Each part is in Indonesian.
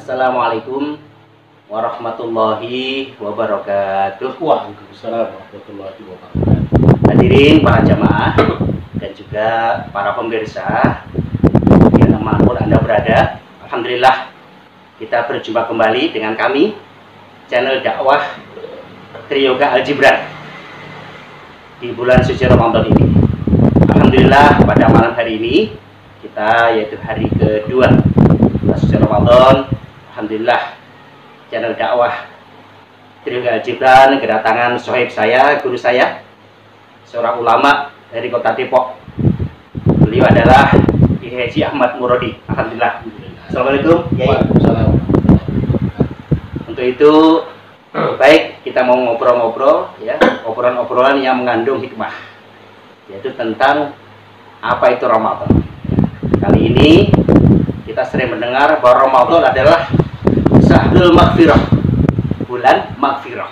Assalamualaikum warahmatullahi wabarakatuh. Waalaikumsalam warahmatullahi wabarakatuh. Hadirin para jamaah dan juga para pemirsa dimanapun Anda berada, alhamdulillah kita berjumpa kembali dengan kami channel dakwah Triyoga Al-Jibran di bulan suci Ramadan ini. Alhamdulillah pada malam hari ini kita yaitu hari kedua bulan suci Ramadan. Alhamdulillah channel dakwah Triyoga Al-Jibran kedatangan sohib saya, guru saya, seorang ulama dari kota Depok. Beliau adalah Haji Ahmad Murodi. Alhamdulillah. Assalamualaikum. Waalaikumsalam. Untuk itu baik kita mau ngobrol-ngobrol ya, obrolan-obrolan yang mengandung hikmah, yaitu tentang apa itu Ramadan. Kali ini kita sering mendengar bahwa Ramadan adalah Syahrul Maghfirah, bulan Maghfirah.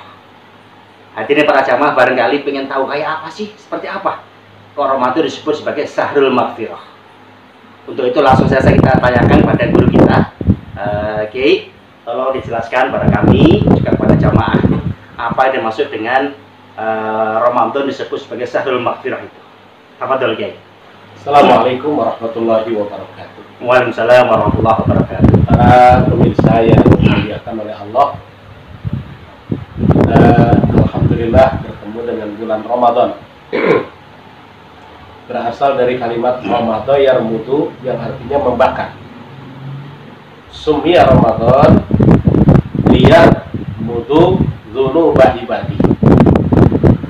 Hadirin para jamaah barangkali pengen tahu kayak apa sih, seperti apa kok Ramadan disebut sebagai Syahrul Maghfirah. Untuk itu langsung saja kita tanyakan pada guru kita, Kiai, tolong dijelaskan pada kami juga pada jamaah apa yang dimaksud dengan Ramadan disebut sebagai Syahrul Maghfirah itu. Tafadhol Kiai. Assalamualaikum warahmatullahi wabarakatuh. Waalaikumsalam warahmatullahi wabarakatuh. Para pemirsa yang dimuliakan oleh Allah, alhamdulillah bertemu dengan bulan Ramadan. Berasal dari kalimat Ramadan yarmudu yang artinya membakar. Sumia Ramadan liyar mudu dzunubah ibadi.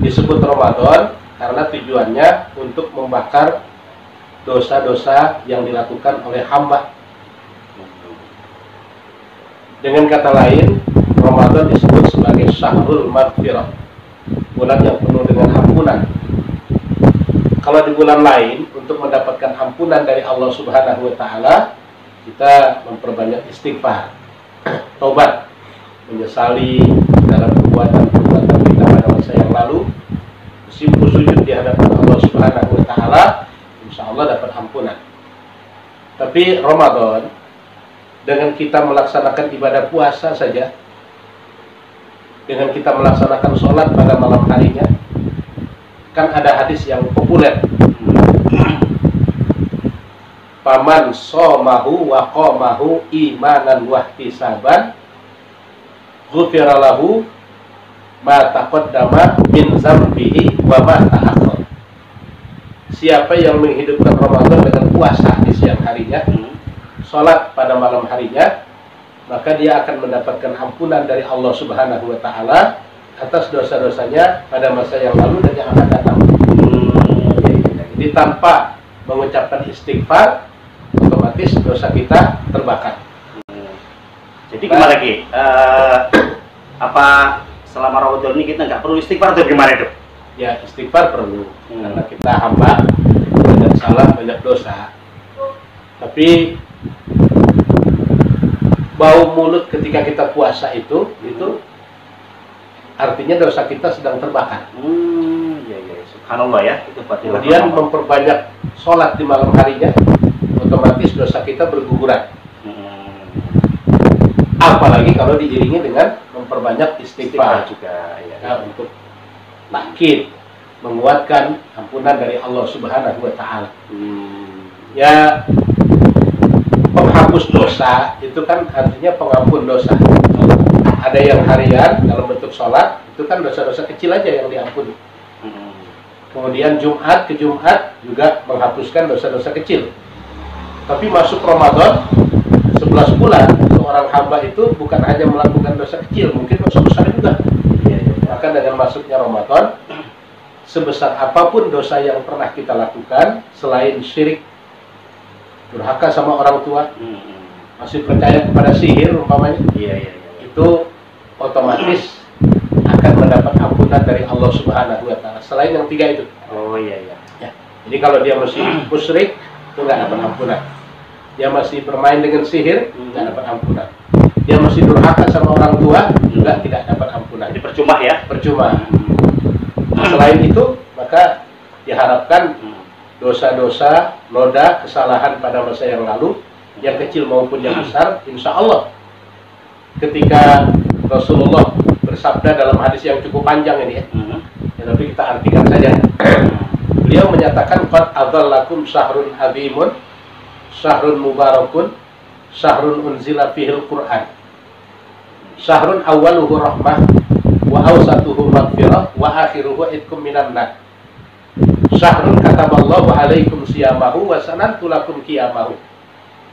Disebut Ramadan karena tujuannya untuk membakar dosa-dosa yang dilakukan oleh hamba. Dengan kata lain, Ramadan disebut sebagai Syahrul Maghfirah, bulan yang penuh dengan ampunan. Kalau di bulan lain, untuk mendapatkan ampunan dari Allah Subhanahu wa Ta'ala, kita memperbanyak istighfar, taubat, menyesali dalam perbuatan-perbuatan kita pada masa yang lalu, bersimpuh sujud di hadapan Allah Subhanahu wa Ta'ala, insya Allah dapat ampunan. Tapi Ramadan, dengan kita melaksanakan ibadah puasa saja, dengan kita melaksanakan sholat pada malam harinya, kan ada hadis yang populer, paman somahu wa qomahu imanan wahtisaban ghufira lahu ma taqaddama min zambihi wa ma ta'akhkhar. Siapa yang menghidupkan Ramadan dengan puasa di siang harinya, sholat pada malam harinya, maka dia akan mendapatkan ampunan dari Allah Subhanahu wa Ta'ala atas dosa-dosanya pada masa yang lalu dan yang akan datang. Jadi tanpa mengucapkan istighfar, otomatis dosa kita terbakar. Jadi gimana Ki? Apa selama Ramadan ini kita nggak perlu istighfar atau gimana itu? Ya, istighfar perlu, karena kita hamba, banyak salah, banyak dosa. Tapi bau mulut ketika kita puasa itu artinya dosa kita sedang terbakar. Ya, subhanallah ya. Itu kemudian memperbanyak sholat di malam harinya, otomatis dosa kita berguguran. Apalagi kalau diiringi dengan memperbanyak istighfar juga ya. Nah, untuk takkid, menguatkan ampunan dari Allah Subhanahu wa Ta'ala. Ya, penghapus dosa itu kan artinya pengampun dosa. Ada yang harian dalam bentuk sholat, itu kan dosa-dosa kecil aja yang diampuni. Kemudian Jumat ke Jumat juga menghapuskan dosa-dosa kecil. Tapi masuk Ramadan 11 bulan, seorang hamba itu bukan hanya melakukan dosa kecil, mungkin dosa besar juga. Maka dengan masuknya Ramadan, sebesar apapun dosa yang pernah kita lakukan, selain syirik, durhaka sama orang tua, masih percaya kepada sihir umpamanya, itu otomatis akan mendapat ampunan dari Allah Subhanahu wa Ta'ala. Selain yang tiga itu. Ya. Jadi kalau dia masih musyrik, itu nggak dapat ampunan. Dia masih bermain dengan sihir, nggak dapat ampunan. Dia masih durhaka sama orang tua, juga tidak dapat ampunan. Jadi percuma ya? Percuma. Selain itu, maka diharapkan dosa-dosa, noda, kesalahan pada masa yang lalu, yang kecil maupun yang besar, insya Allah ketika Rasulullah bersabda dalam hadis yang cukup panjang ini ya, tapi kita artikan saja. Beliau menyatakan qad adzallakum syahrun azimun, syahrun mubarakun, syahrun unzila fihil Qur'an. Syahrun awwaluhu rahmah wa awsatuhu maghfirah wa akhiruhu itkum minan nar. Syahrun kataballahu alaikum siyamahu wa sanantu lakum qiyamahu.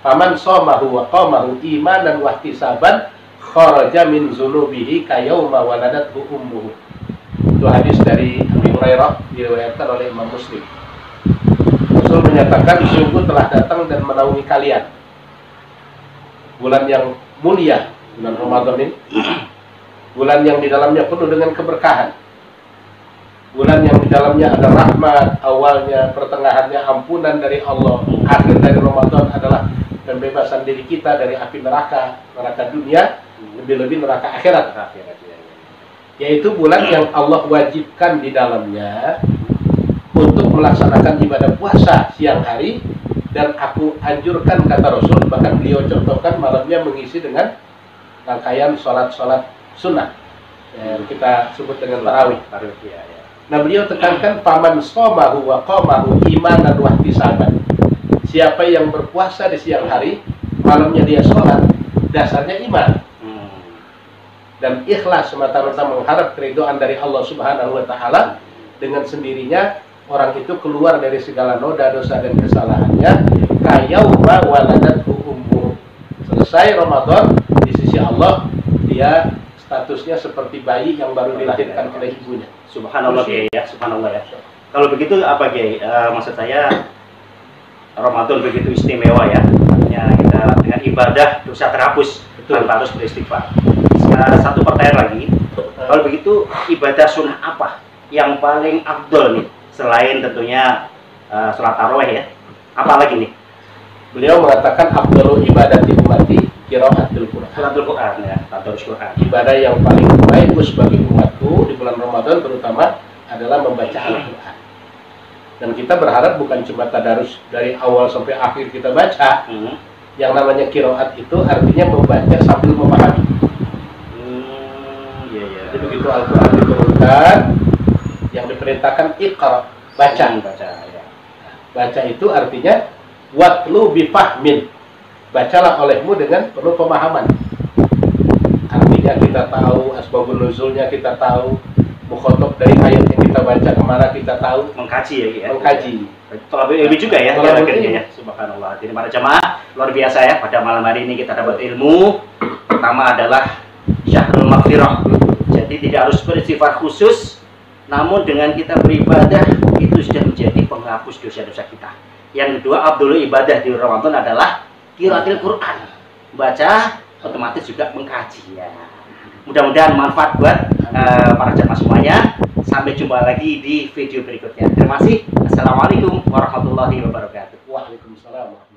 Faman shamahu wa qamahu imanan wa ihtisaban kharaja min dzunubihi kayauma waladathu ummuhu. Itu hadis dari Abu Hurairah, diriwayatkan oleh Imam Muslim. Rasul menyatakan, sungguh telah datang dan menaungi kalian bulan yang mulia, bulan Ramadan ini, bulan yang di dalamnya penuh dengan keberkahan, bulan yang di dalamnya ada rahmat, awalnya, pertengahannya ampunan dari Allah, akhir dari Ramadan adalah pembebasan diri kita dari api neraka, neraka dunia, lebih-lebih neraka akhirat. Yaitu bulan yang Allah wajibkan di dalamnya untuk melaksanakan ibadah puasa siang hari, dan aku anjurkan, kata Rasul, bahkan beliau contohkan malamnya mengisi dengan rangkaian sholat-sholat sunnah yang kita sebut dengan tarawih. Nah, beliau tekankan paman shomahu wa qamahu imanan wa ihtisaban. Siapa yang berpuasa di siang hari, malamnya dia sholat, dasarnya iman dan ikhlas semata-mata mengharap keridhaan dari Allah Subhanahu wa taala, dengan sendirinya orang itu keluar dari segala noda dosa dan kesalahannya. Kayauma waladathu ummuh. Selesai Ramadan, di sisi Allah dia statusnya seperti bayi yang baru dilahirkan oleh ibunya. Subhanallah Kiai ya, subhanallah ya. Kalau begitu apa Kiai? Maksud saya Ramadan begitu istimewa ya. Artinya kita dengan ibadah dosa terhapus tanpa harus beristighfar. Satu pertanyaan lagi, kalau begitu ibadah sunnah apa yang paling afdol nih, selain tentunya sholat tarawih ya, apa lagi nih? Beliau mengatakan afdalu ibadati ummati qiraatul Qur'an. Qiraatul Qur'an ya, tadarus Qur'an. Ibadah yang paling bagus bagi umatku di bulan Ramadan terutama adalah membaca Al-Qur'an. Dan kita berharap bukan cuma tadarus dari awal sampai akhir kita baca. Yang namanya qiraat itu artinya membaca sambil memahami. Jadi begitu Al-Quran diturunkan, yang diperintahkan iqra, baca. Baca itu artinya watlu bifahmin, bacalah olehmu dengan penuh pemahaman. Artinya kita tahu asbabun nuzulnya, kita tahu mukhotob dari ayat yang kita baca kemana, kita tahu. Mengkaji ya, mengkaji. Lebih juga ya, ya. Subhanallah. Jadi para jemaah luar biasa ya, pada malam hari ini kita dapat ilmu. Pertama adalah syahrul maghfirah. Jadi tidak harus beristighfar khusus, namun dengan kita beribadah itu sudah menjadi penghapus dosa-dosa kita. Yang kedua, afdhalul ibadah di Ramadan adalah qiraatul Quran. Baca, otomatis juga mengkaji ya. Mudah-mudahan manfaat buat para jemaah semuanya. Sampai jumpa lagi di video berikutnya. Terima kasih. Assalamualaikum warahmatullahi wabarakatuh. Waalaikumsalam.